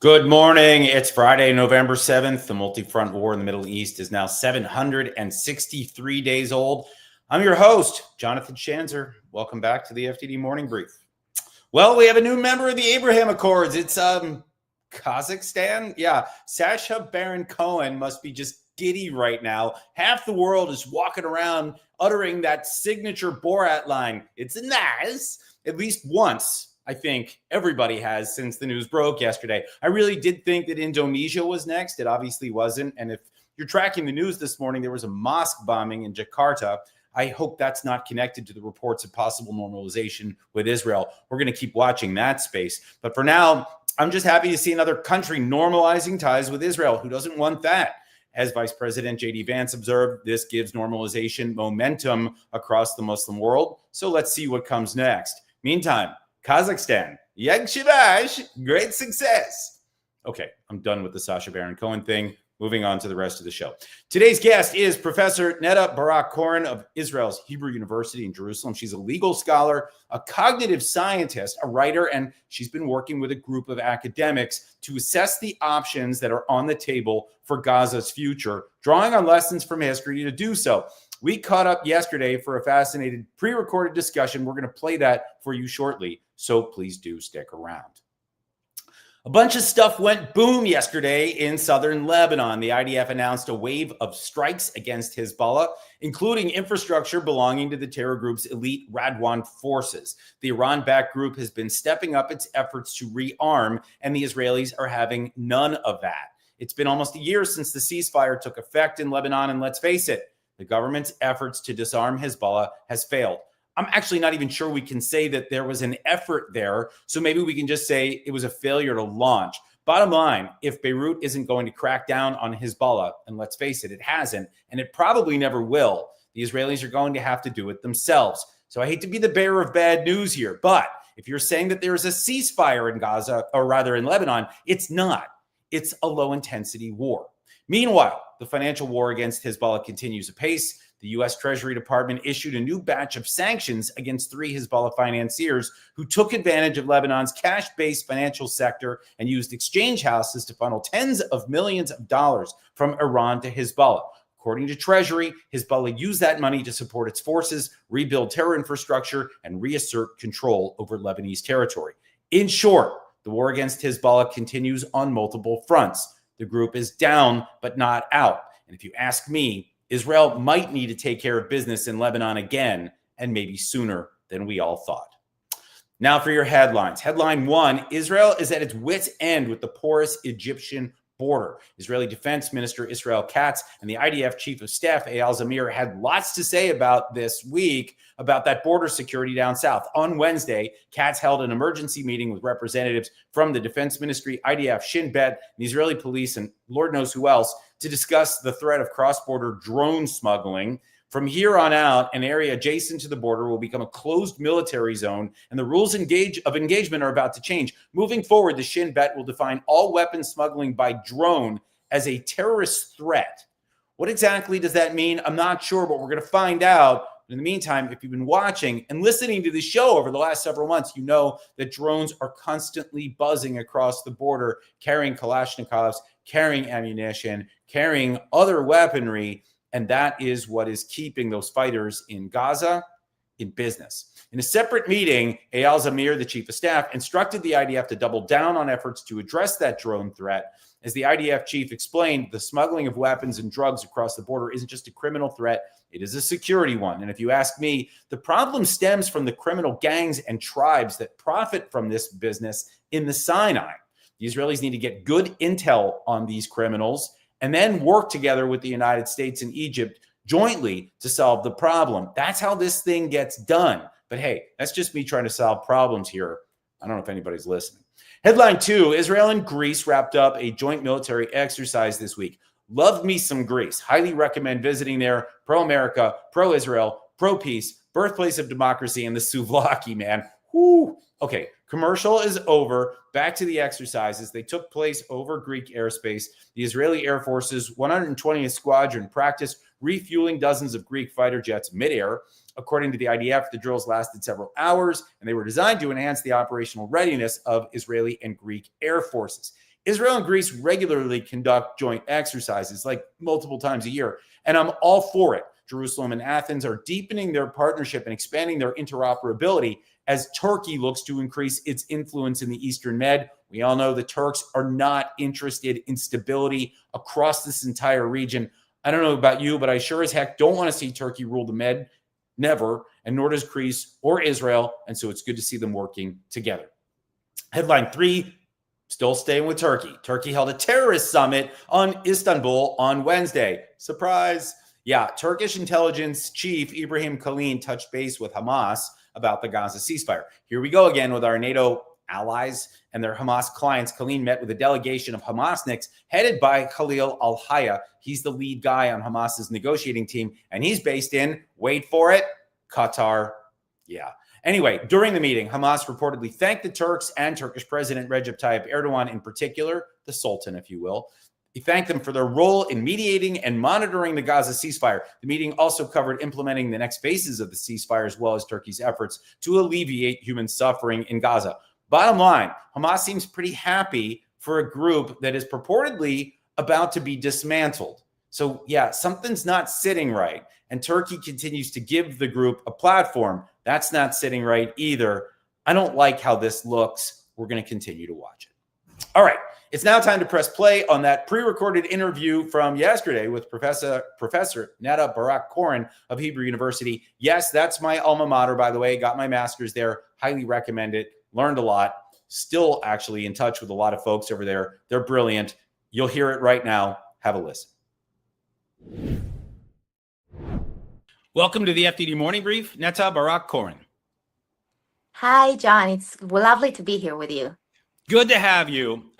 Good morning. It's Friday, November 7th. The multi-front war in the Middle East is now 763 days old. I'm your host, Jonathan Schanzer. Welcome back to the FDD Morning Brief. Well, we have a new member of the Abraham Accords. It's Kazakhstan. Yeah, Sacha Baron-Cohen must be just giddy right now. Half the world is walking around uttering that signature Borat line. It's nice. At least once. I think everybody has since the news broke yesterday. I really did think that Indonesia was next. It obviously wasn't. And if you're tracking the news this morning, there was a mosque bombing in Jakarta. I hope that's not connected to the reports of possible normalization with Israel. We're going to keep watching that space. But for now, I'm just happy to see another country normalizing ties with Israel. Who doesn't want that? As Vice President J.D. Vance observed, this gives normalization momentum across the Muslim world. So let's see what comes next. Meantime, Kazakhstan, Yeg Shibash, great success. Okay, I'm done with the Sacha Baron-Cohen thing. Moving on to the rest of the show. Today's guest is Professor Netta Barak-Corren of Israel's Hebrew University in Jerusalem. She's a legal scholar, a cognitive scientist, a writer, and she's been working with a group of academics to assess the options that are on the table for Gaza's future, drawing on lessons from history to do so. We caught up yesterday for a fascinating pre-recorded discussion. We're going to play that for you shortly, so please do stick around. A bunch of stuff went boom yesterday in southern Lebanon. The IDF announced a wave of strikes against Hezbollah, including infrastructure belonging to the terror group's elite Radwan forces. The Iran-backed group has been stepping up its efforts to rearm, and the Israelis are having none of that. It's been almost a year since the ceasefire took effect in Lebanon, and let's face it, the government's efforts to disarm Hezbollah has failed. I'm actually not even sure we can say that there was an effort there, so maybe we can just say it was a failure to launch. Bottom line, if Beirut isn't going to crack down on Hezbollah, and let's face it, it hasn't, and it probably never will, the Israelis are going to have to do it themselves. So I hate to be the bearer of bad news here, but if you're saying that there is a ceasefire in Gaza, or rather in Lebanon, it's not. It's a low-intensity war. Meanwhile, the financial war against Hezbollah continues apace. The U.S. Treasury Department issued a new batch of sanctions against 3 Hezbollah financiers who took advantage of Lebanon's cash-based financial sector and used exchange houses to funnel tens of millions of dollars from Iran to Hezbollah. According to Treasury, Hezbollah used that money to support its forces, rebuild terror infrastructure, and reassert control over Lebanese territory. In short, the war against Hezbollah continues on multiple fronts. The group is down, but not out. And if you ask me, Israel might need to take care of business in Lebanon again, and maybe sooner than we all thought. Now for your headlines. Headline 1, Israel is at its wit's end with the porous Egyptian border. Israeli Defense Minister Israel Katz and the IDF Chief of Staff Eyal Zamir had lots to say about this week about that border security down south. On Wednesday, Katz held an emergency meeting with representatives from the Defense Ministry, IDF, Shin Bet, the Israeli police, and Lord knows who else to discuss the threat of cross-border drone smuggling. From here on out, an area adjacent to the border will become a closed military zone, and the rules of engagement are about to change. Moving forward, the Shin Bet will define all weapons smuggling by drone as a terrorist threat. What exactly does that mean? I'm not sure, but we're going to find out. In the meantime, if you've been watching and listening to the show over the last several months, you know that drones are constantly buzzing across the border, carrying Kalashnikovs, carrying ammunition, carrying other weaponry. And that is what is keeping those fighters in Gaza in business. In a separate meeting, Eyal Zamir, the chief of staff, instructed the IDF to double down on efforts to address that drone threat. As the IDF chief explained, the smuggling of weapons and drugs across the border isn't just a criminal threat, it is a security one. And if you ask me, the problem stems from the criminal gangs and tribes that profit from this business in the Sinai. The Israelis need to get good intel on these criminals and then work together with the United States and Egypt jointly to solve the problem. That's how this thing gets done. But hey, that's just me trying to solve problems here. I don't know if anybody's listening. Headline 2, Israel and Greece wrapped up a joint military exercise this week. Love me some Greece. Highly recommend visiting there. Pro-America, pro-Israel, pro-peace, birthplace of democracy, and the souvlaki, man. Whoo. Okay, commercial is over. Back to the exercises. They took place over Greek airspace. The Israeli Air Force's 120th Squadron practiced refueling dozens of Greek fighter jets midair. According to the IDF, the drills lasted several hours, and they were designed to enhance the operational readiness of Israeli and Greek air forces. Israel and Greece regularly conduct joint exercises, like multiple times a year, and I'm all for it. Jerusalem and Athens are deepening their partnership and expanding their interoperability as Turkey looks to increase its influence in the Eastern Med. We all know the Turks are not interested in stability across this entire region. I don't know about you, but I sure as heck don't want to see Turkey rule the Med. Never. And nor does Greece or Israel. And so it's good to see them working together. Headline 3, still staying with Turkey. Turkey held a terrorist summit on Istanbul on Wednesday. Surprise. Yeah, Turkish intelligence chief Ibrahim Kalin touched base with Hamas about the Gaza ceasefire. Here we go again with our NATO allies and their Hamas clients. Kalin met with a delegation of Hamasniks headed by Khalil al-Hayya. He's the lead guy on Hamas's negotiating team, and he's based in, wait for it, Qatar. Yeah. Anyway, during the meeting, Hamas reportedly thanked the Turks and Turkish President Recep Tayyip Erdogan in particular, the Sultan, if you will. He thanked them for their role in mediating and monitoring the Gaza ceasefire. The meeting also covered implementing the next phases of the ceasefire, as well as Turkey's efforts to alleviate human suffering in Gaza. Bottom line, Hamas seems pretty happy for a group that is purportedly about to be dismantled. So yeah, something's not sitting right. And Turkey continues to give the group a platform. That's not sitting right either. I don't like how this looks. We're going to continue to watch it. All right. It's now time to press play on that pre-recorded interview from yesterday with Professor Netta Barak-Corren of Hebrew University. Yes, that's my alma mater, by the way. Got my master's there. Highly recommend it. Learned a lot. Still actually in touch with a lot of folks over there. They're brilliant. You'll hear it right now. Have a listen. Welcome to the FDD Morning Brief. Netta Barak-Corren. Hi, John. It's lovely to be here with you. Good to have you.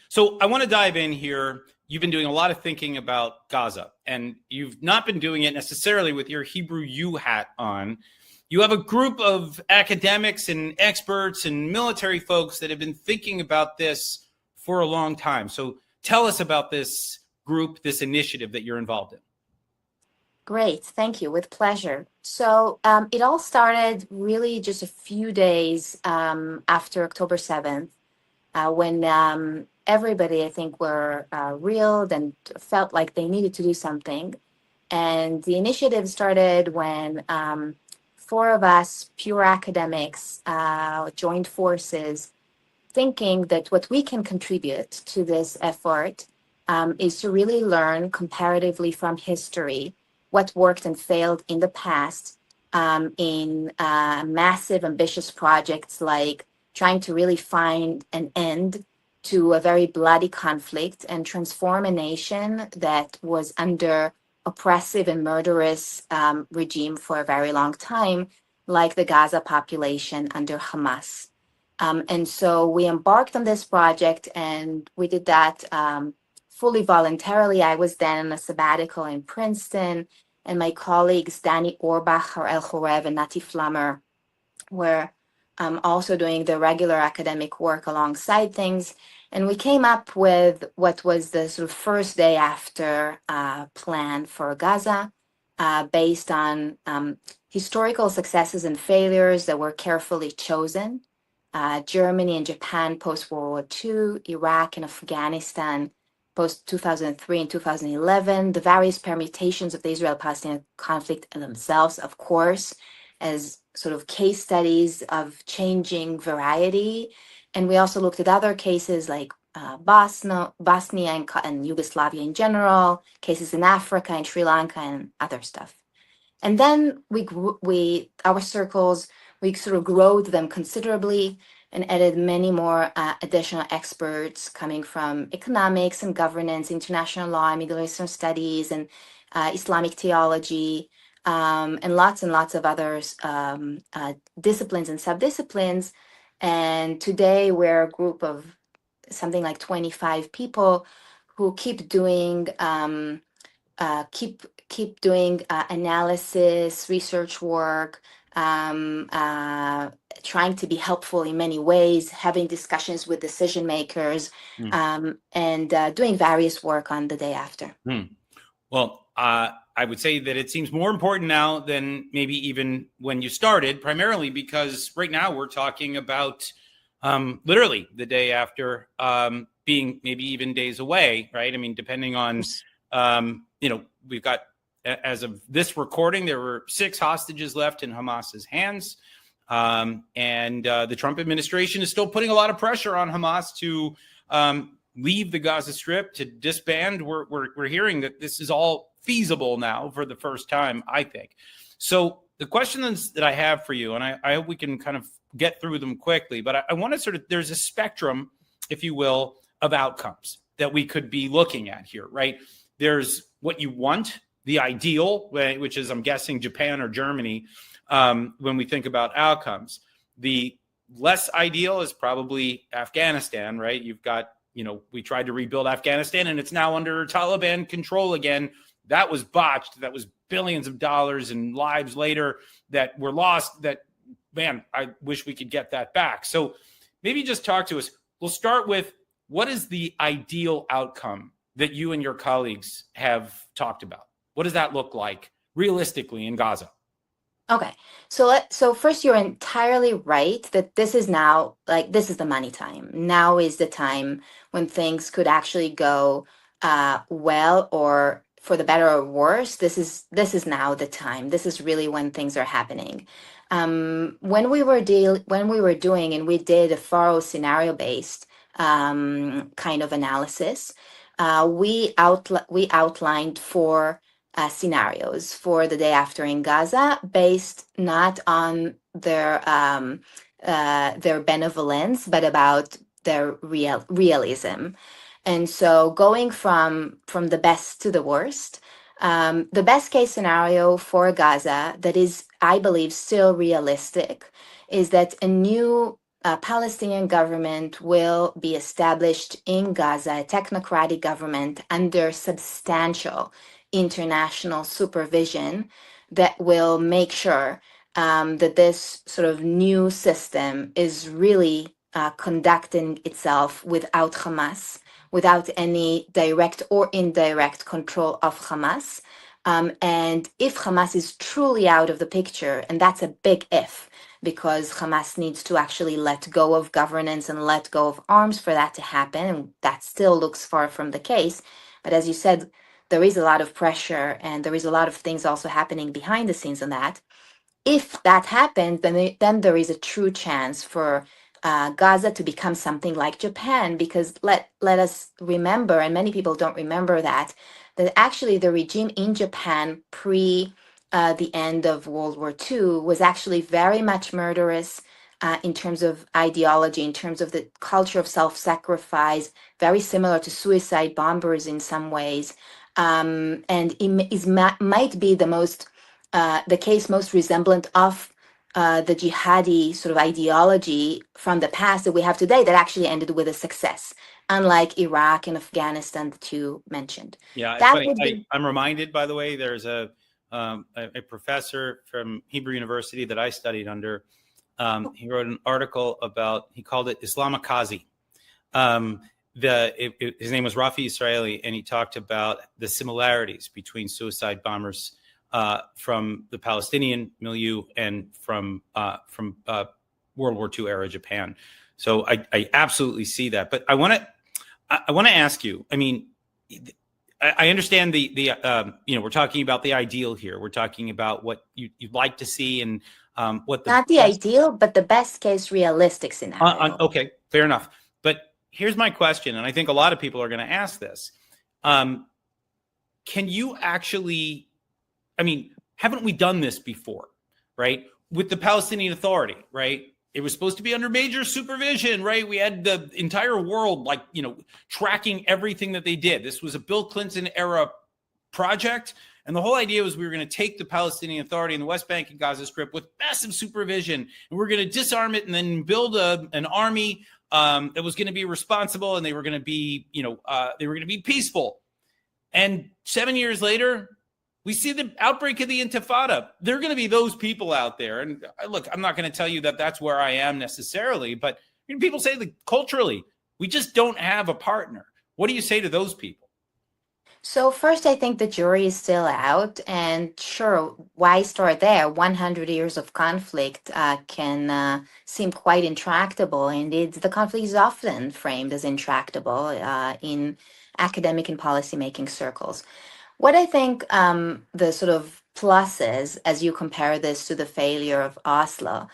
So I want to dive in here. You've been doing a lot of thinking about Gaza, and you've not been doing it necessarily with your Hebrew U hat on. You have a group of academics and experts and military folks that have been thinking about this for a long time. So tell us about this group, this initiative that you're involved in. Great. Thank you. With pleasure. So it all started really just a few days after October 7th, when everybody, I think, were reeled and felt like they needed to do something. And the initiative started when 4 of us, pure academics, joined forces, thinking that what we can contribute to this effort is to really learn comparatively from history what worked and failed in the past in massive, ambitious projects like trying to really find an end to a very bloody conflict and transform a nation that was under oppressive and murderous regime for a very long time, like the Gaza population under Hamas. And so we embarked on this project, and we did that fully voluntarily. I was then on a sabbatical in Princeton, and my colleagues Danny Orbach, Harel Chorev, and Nati Flammer were also doing the regular academic work alongside things. And we came up with what was the sort of first day after plan for Gaza, based on historical successes and failures that were carefully chosen. Germany and Japan post-World War II, Iraq and Afghanistan post-2003 and 2011, the various permutations of the Israel-Palestinian conflict themselves, of course, as sort of case studies of changing variety. And we also looked at other cases like Bosnia and Yugoslavia in general, cases in Africa and Sri Lanka and other stuff. And then our circles, we sort of growed them considerably and added many more additional experts coming from economics and governance, international law, Middle Eastern studies, and Islamic theology, and lots of other disciplines and subdisciplines. And today we're a group of something like 25 people who keep doing analysis, research work, trying to be helpful in many ways, having discussions with decision makers, and doing various work on the day after. Well, I would say that it seems more important now than maybe even when you started, primarily because right now we're talking about literally the day after. being maybe even days away, right? I mean, depending on, we've got, as of this recording, there were 6 hostages left in Hamas's hands. And the Trump administration is still putting a lot of pressure on Hamas to leave the Gaza Strip, to disband. We're hearing that this is all feasible now for the first time, I think. So the questions that I have for you, and I hope we can kind of get through them quickly, but I want to there's a spectrum, if you will, of outcomes that we could be looking at here, right? There's what you want, the ideal, which is, I'm guessing, Japan or Germany, when we think about outcomes. The less ideal is probably Afghanistan, right? You've got, we tried to rebuild Afghanistan and it's now under Taliban control again. That was botched. That was billions of dollars and lives later that were lost. That, man, I wish we could get that back. So maybe just talk to us. We'll start with, what is the ideal outcome that you and your colleagues have talked about? What does that look like realistically in Gaza? Okay, so first, you're entirely right that this is now, this is the money time. Now is the time when things could actually go well, or for the better or worse. This is now the time. This is really when things are happening. When we were doing, and we did a thorough scenario based kind of analysis, we outlined 4 scenarios for the day after in Gaza, based not on their benevolence, but about their realism. And so, going from the best to the worst, the best case scenario for Gaza, that is, I believe, still realistic, is that a new Palestinian government will be established in Gaza, a technocratic government under substantial international supervision that will make sure that this sort of new system is really conducting itself without Hamas, without any direct or indirect control of Hamas. And if Hamas is truly out of the picture, and that's a big if, because Hamas needs to actually let go of governance and let go of arms for that to happen, and that still looks far from the case. But as you said, there is a lot of pressure, and there is a lot of things also happening behind the scenes on that. If that happens, then there is a true chance for Gaza to become something like Japan, because let us remember, and many people don't remember that actually the regime in Japan pre the end of World War II was actually very much murderous in terms of ideology, in terms of the culture of self-sacrifice, very similar to suicide bombers in some ways. And it might be the case most resemblant of the jihadi sort of ideology from the past that we have today, that actually ended with a success, unlike Iraq and Afghanistan that you mentioned. Yeah, it's funny. I'm reminded, by the way, there's a professor from Hebrew University that I studied under. He wrote an article about, he called it Islamikazi. His name was Rafi Israeli, and he talked about the similarities between suicide bombers from the Palestinian milieu and from World War II era Japan. So I absolutely see that. But I want to ask you, I mean, I understand we're talking about the ideal here. We're talking about what you'd like to see, and what not the ideal, but the best case realistic scenario. Okay, fair enough. But here's my question, and I think a lot of people are going to ask this. Can you actually, I mean, haven't we done this before, right? With the Palestinian Authority, right? It was supposed to be under major supervision, right? We had the entire world, tracking everything that they did. This was a Bill Clinton era project. And the whole idea was we were going to take the Palestinian Authority in the West Bank and Gaza Strip with massive supervision, and we're going to disarm it and then build an army that was going to be responsible, and they were going to be, peaceful. And 7 years later, we see the outbreak of the Intifada. There are going to be those people out there. And look, I'm not going to tell you that that's where I am necessarily, but people say that culturally, we just don't have a partner. What do you say to those people? So first, I think the jury is still out, and sure, why start there? 100 years of conflict can seem quite intractable, and the conflict is often framed as intractable in academic and policymaking circles. What I think the sort of pluses, as you compare this to the failure of Oslo,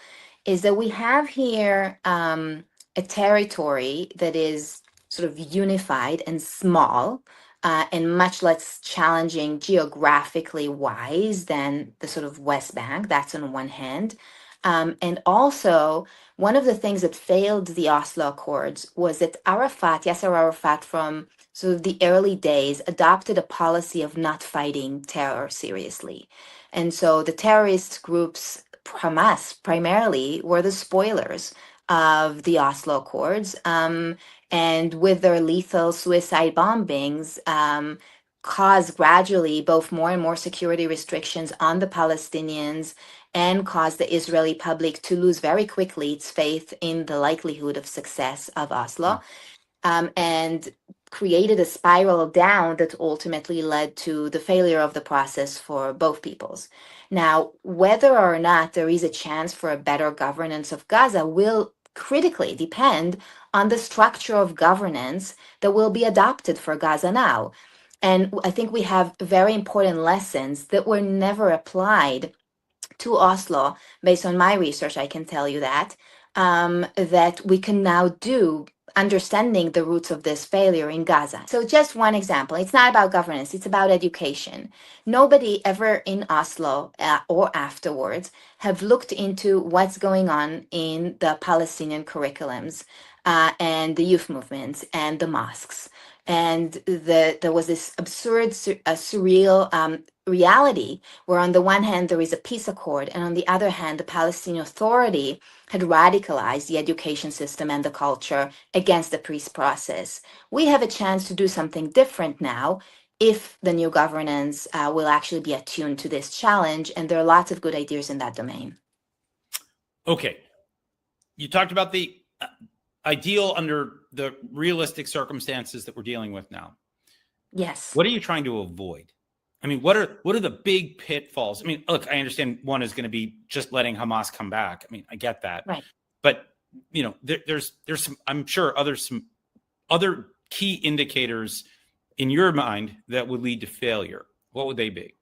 is that we have here a territory that is sort of unified and small and much less challenging geographically wise than the sort of West Bank. That's on one hand. And also, one of the things that failed the Oslo Accords was that Yasser Arafat, from sort of the early days, adopted a policy of not fighting terror seriously. And so the terrorist groups, Hamas primarily, were the spoilers of the Oslo Accords. And with their lethal suicide bombings, caused gradually both more and more security restrictions on the Palestinians and caused the Israeli public to lose very quickly its faith in the likelihood of success of Oslo, and created a spiral down that ultimately led to the failure of the process for both peoples. Now, whether or not there is a chance for a better governance of Gaza will critically depend on the structure of governance that will be adopted for Gaza now. And I think we have very important lessons that were never applied to Oslo. Based on my research, I can tell you that we can now do, understanding the roots of this failure in Gaza. So just one example, it's not about governance, it's about education. Nobody ever in Oslo or afterwards have looked into what's going on in the Palestinian curriculums and the youth movements and the mosques. And there was this absurd, surreal reality where on the one hand there is a peace accord, and on the other hand the Palestinian Authority had radicalized the education system and the culture against the peace process. We have a chance to do something different now if the new governance will actually be attuned to this challenge, and there are lots of good ideas in that domain. Okay. You talked about the ideal under the realistic circumstances that we're dealing with now. Yes. What are you trying to avoid? I mean, what are the big pitfalls? I mean, look, I understand one is going to be just letting Hamas come back. I mean, I get that. Right. But, you know, there's some, I'm sure some other key indicators in your mind that would lead to failure. What would they be?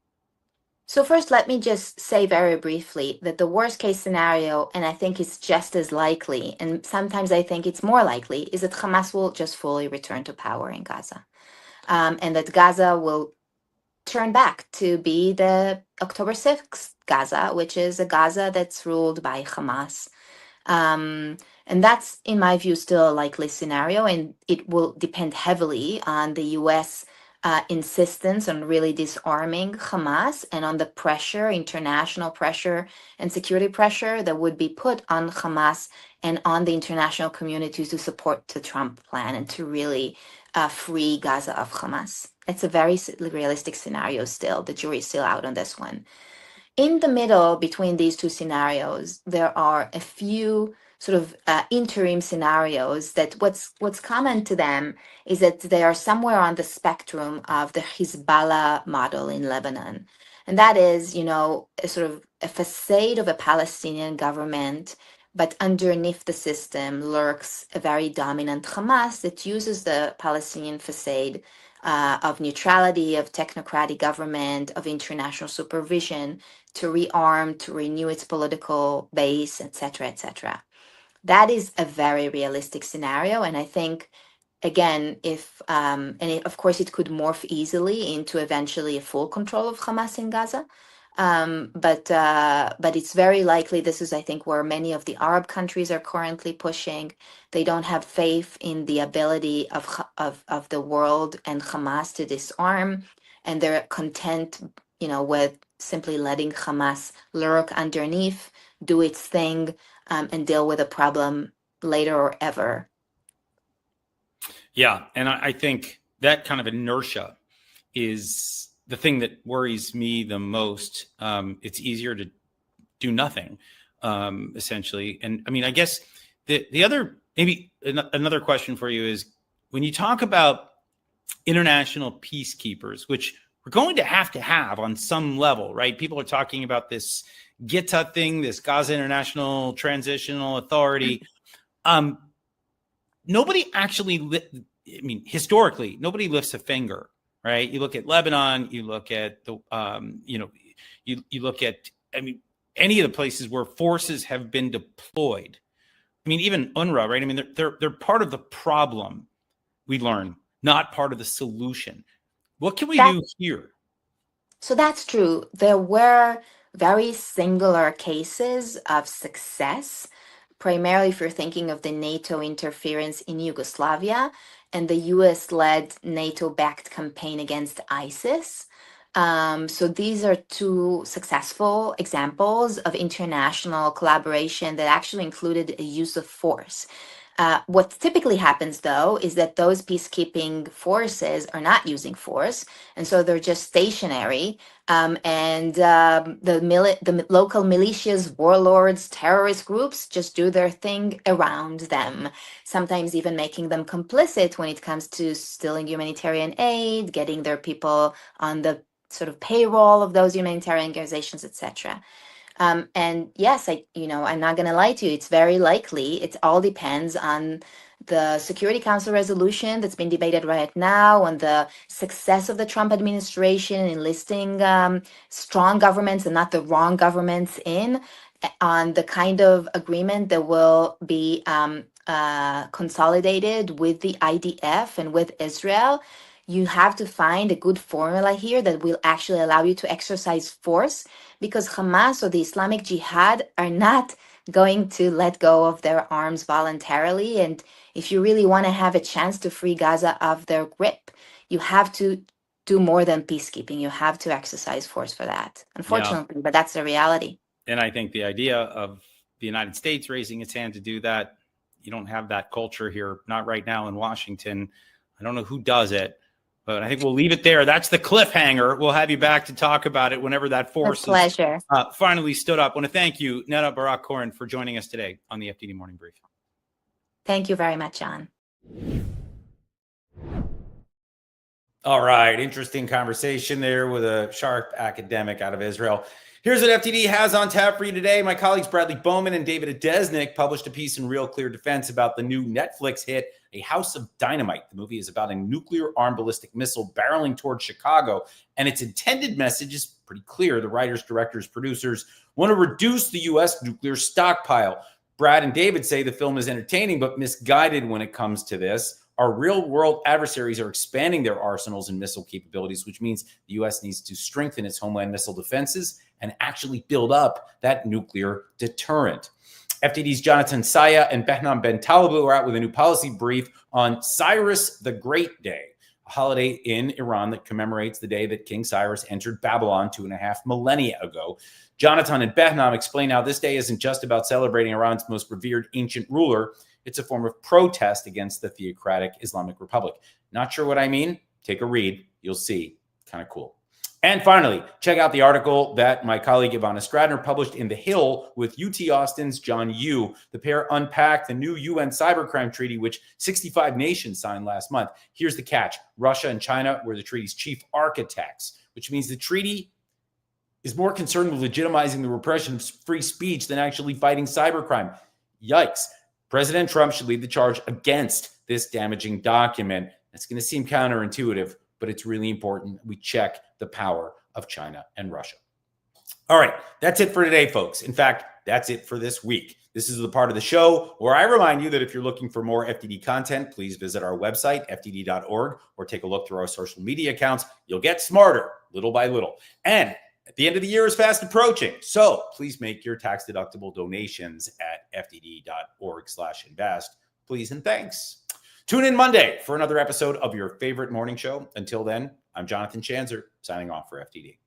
So first, let me just say very briefly that the worst case scenario, and I think it's just as likely, and sometimes I think it's more likely, is that Hamas will just fully return to power in Gaza. And that Gaza will turn back to be the October 6th Gaza, which is a Gaza that's ruled by Hamas. And that's, in my view, still a likely scenario, and it will depend heavily on the US insistence on really disarming Hamas and on the pressure, international pressure and security pressure that would be put on Hamas and on the international community to support the Trump plan and to really free Gaza of Hamas. It's a very realistic scenario still. The jury is still out on this one. In the middle between these two scenarios, there are a few sort of interim scenarios that what's common to them is that they are somewhere on the spectrum of the Hezbollah model in Lebanon. And that is, you know, a sort of a facade of a Palestinian government, but underneath the system lurks a very dominant Hamas that uses the Palestinian facade of neutrality, of technocratic government, of international supervision to rearm, to renew its political base, etc., etc. That is a very realistic scenario, and I think, again, if of course it could morph easily into eventually a full control of Hamas in Gaza, but it's very likely. This is, I think, where many of the Arab countries are currently pushing. They don't have faith in the ability of the world and Hamas to disarm, and they're content, you know, with simply letting Hamas lurk underneath, do its thing, and deal with a problem later or ever. Yeah, and I think that kind of inertia is the thing that worries me the most. It's easier to do nothing, essentially. And I mean, I guess the other, maybe another question for you is, when you talk about international peacekeepers, which we're going to have on some level, right? People are talking about this GITA thing, this Gaza International Transitional Authority. Nobody actually, historically, nobody lifts a finger, right? You look at Lebanon, you look at the, you look at, any of the places where forces have been deployed. Even UNRWA, right? They're part of the problem, we learn, not part of the solution. What can we do here? So that's true. There were very singular cases of success, primarily if you're thinking of the NATO interference in Yugoslavia and the US-led NATO-backed campaign against ISIS. So these are two successful examples of international collaboration that actually included a use of force. What typically happens, though, is that those peacekeeping forces are not using force, and so they're just stationary. The local militias, warlords, terrorist groups just do their thing around them, sometimes even making them complicit when it comes to stealing humanitarian aid, getting their people on the sort of payroll of those humanitarian organizations, etc. And yes, I'm not going to lie to you. It's very likely. It all depends on the Security Council resolution that's been debated right now, on the success of the Trump administration in enlisting strong governments and not the wrong governments on the kind of agreement that will be consolidated with the IDF and with Israel. You have to find a good formula here that will actually allow you to exercise force, because Hamas or the Islamic Jihad are not going to let go of their arms voluntarily. And if you really want to have a chance to free Gaza of their grip, you have to do more than peacekeeping. You have to exercise force for that, unfortunately, but that's the reality. And I think the idea of the United States raising its hand to do that, you don't have that culture here, not right now in Washington. I don't know who does it, but I think we'll leave it there. That's the cliffhanger. We'll have you back to talk about it whenever that force is finally stood up. I want to thank you, Netta Barak-Corren, for joining us today on the FDD Morning Brief. Thank you very much, John. All right. Interesting conversation there with a sharp academic out of Israel. Here's what FDD has on tap for you today. My colleagues Bradley Bowman and David Adesnik published a piece in Real Clear Defense about the new Netflix hit, A House of Dynamite. The movie is about a nuclear-armed ballistic missile barreling towards Chicago, and its intended message is pretty clear. The writers, directors, producers want to reduce the U.S. nuclear stockpile. Brad and David say the film is entertaining but misguided when it comes to this. Our real-world adversaries are expanding their arsenals and missile capabilities, which means the U.S. needs to strengthen its homeland missile defenses and actually build up that nuclear deterrent. FDD's Jonathan Saya and Behnam Ben Talabou are out with a new policy brief on Cyrus the Great Day, a holiday in Iran that commemorates the day that King Cyrus entered Babylon 2.5 millennia ago. Jonathan and Behnam explain how this day isn't just about celebrating Iran's most revered ancient ruler. It's a form of protest against the theocratic Islamic Republic. Not sure what I mean? Take a read. You'll see. Kind of cool. And finally, check out the article that my colleague Ivana Stradner published in The Hill with UT Austin's John Yu. The pair unpacked the new UN cybercrime treaty, which 65 nations signed last month. Here's the catch. Russia and China were the treaty's chief architects, which means the treaty is more concerned with legitimizing the repression of free speech than actually fighting cybercrime. Yikes. President Trump should lead the charge against this damaging document. It's going to seem counterintuitive, but it's really important we check the power of China and Russia. All right, that's it for today, folks. In fact, that's it for this week. This is the part of the show where I remind you that if you're looking for more FDD content, please visit our website, fdd.org, or take a look through our social media accounts. You'll get smarter little by little. And at the end of the year is fast approaching, so please make your tax-deductible donations at fdd.org/invest. Please and thanks. Tune in Monday for another episode of your favorite morning show. Until then, I'm Jonathan Schanzer, signing off for FDD.